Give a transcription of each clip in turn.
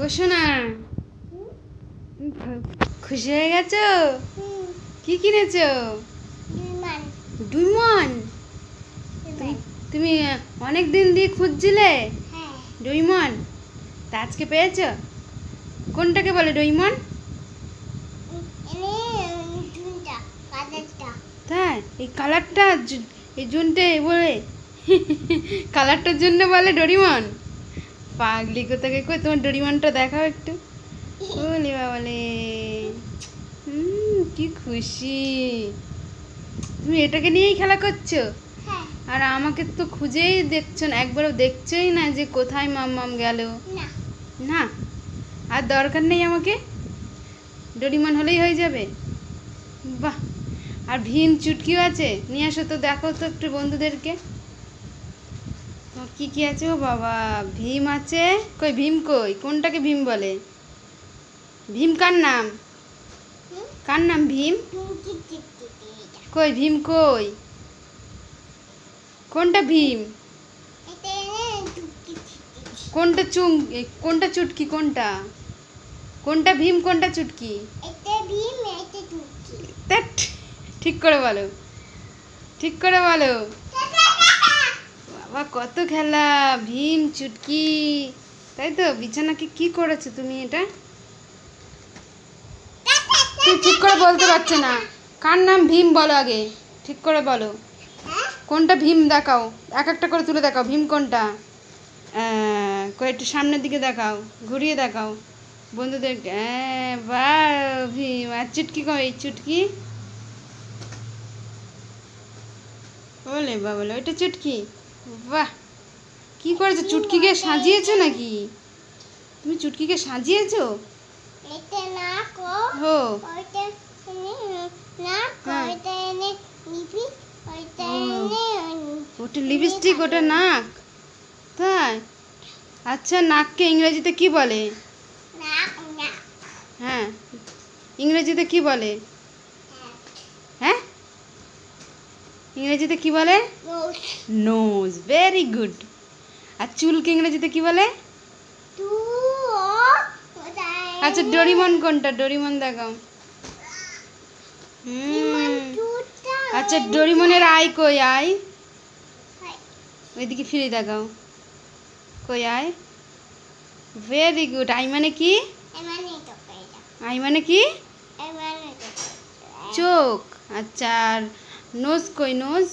ও সোনা, খুশি হয়ে গেছো? কি কিনেছো? ডুইমন। তুমি অনেক দিন দিয়ে খুঁজছিলে ডুইমন, তা আজকে পেয়েছো? কোনটাকে বলে ডুইমন? তাই এই কালারটা, এই জুনটে বলে কালারটার জন্য বলে ডোরিমন। পাগলি কোথাকে, কই তোমার ডোরিমনটা দেখাও একটু। বলে বাবলে, কি খুশি! তুমি এটাকে নিয়েই খেলা করছো? আর আমাকে তো খুঁজেই দেখছো না, একবারও দেখছোই না যে কোথায় মাম্মাম গেল। না, আর দরকার নেই আমাকে, ডোরিমন হলেই হয়ে যাবে। বাহ, আর ভীম চুটকিও আছে, নিয়ে আসো তো, দেখো তো একটু বন্ধুদেরকে কি কি আছে। ও বাবা, ভীম আছে। কই ভীম, কই কোনটাকে ভীম বলে? ভীম কার নাম? কার নাম ভীম? কই ভীম, কই কোনটা ভীম? কোনটা কোনটা চুটকি? কোনটা কোনটা ভীম, কোনটা চুটকি? ঠিক করে বলো, ঠিক করে বলো। বাবা কত খেলা, ভীম চুটকি, তাই তো? বিছানাকে কি করেছো তুমি এটা? তুই ঠিক করে বলতে পারছো না, কার নাম ভীম বলো আগে, ঠিক করে বলো। কোনটা ভীম দেখাও, এক একটা করে তুলে দেখাও। ভীম কোনটা? একটু সামনের দিকে দেখাও, ঘুরিয়ে দেখাও বন্ধুদেরকে। বাহ ভীম। আর চুটকি কই? চুটকি বলে বাবলে, ওইটা চুটকি। বাহ, কি করেছো? চুটকিকে সাজিয়েছো নাকি? তুমি চুটকিকে সাজিয়েছো? হো, ওটা লিপস্টিক, ওটা নাক। তাই? আচ্ছা, নাককে ইংরেজিতে কি বলে? হ্যাঁ, ইংরেজিতে কি বলে? হ্যাঁ, ইংরেজিতে কি বলে? নোজ। Very good. আর চুলকে ইংরেজিতে কি বলে? আচ্ছা, ডোরিমন কোনটা? ডোরিমন দেখাও। আচ্ছা, ডোরিমনের আই কই? আই ওইদিকে ফিরে দেখাও, কই আই? Very good. আই মানে কি? আই মানে কি? চোখ। আচ্ছা, আর নোজ কই? নোজ,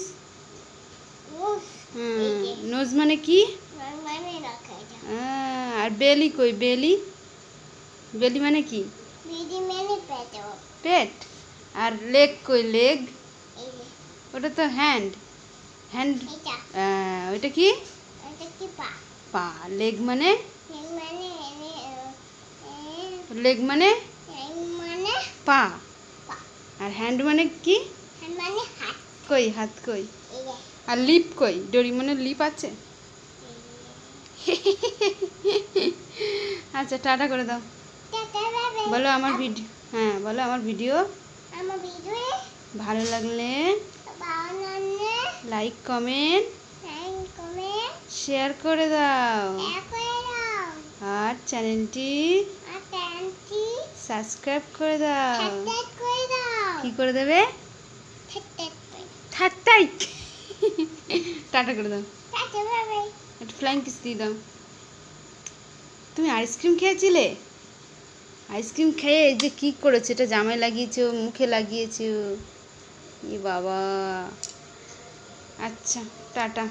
নোজ মানে কি? আর বেলি কই? বেলি, বেলি মানে কি? পেট। আর লেগ কই? লেগ, ওটা তো হ্যান্ড। হ্যান্ড, ওইটা কি? পা। লেগ মানে? লেগ মানে পা। আর হ্যান্ড মানে কি? কই হাত কই? আর লিপ কই? ডোরিমনের লিপ আছে? আচ্ছা, টাটা করে দাও, বলো আমার ভিডিও। হ্যাঁ বলো, আমার ভিডিও ভালো লাগলে লাইক কমেন্ট শেয়ার করে দাও, আর চ্যানেলটি সাবস্ক্রাইব করে দাও। কি করে দেবে? থাকতাই। টাটা করে দাও, একটু ফ্লাইং কিস দিয়ে দাও। তুমি আইসক্রিম খেয়েছিলে? আইসক্রিম খেয়ে এই যে কী করেছো, এটা জামায় লাগিয়েছো, মুখে লাগিয়েছো। ই বাবা। আচ্ছা, টাটা।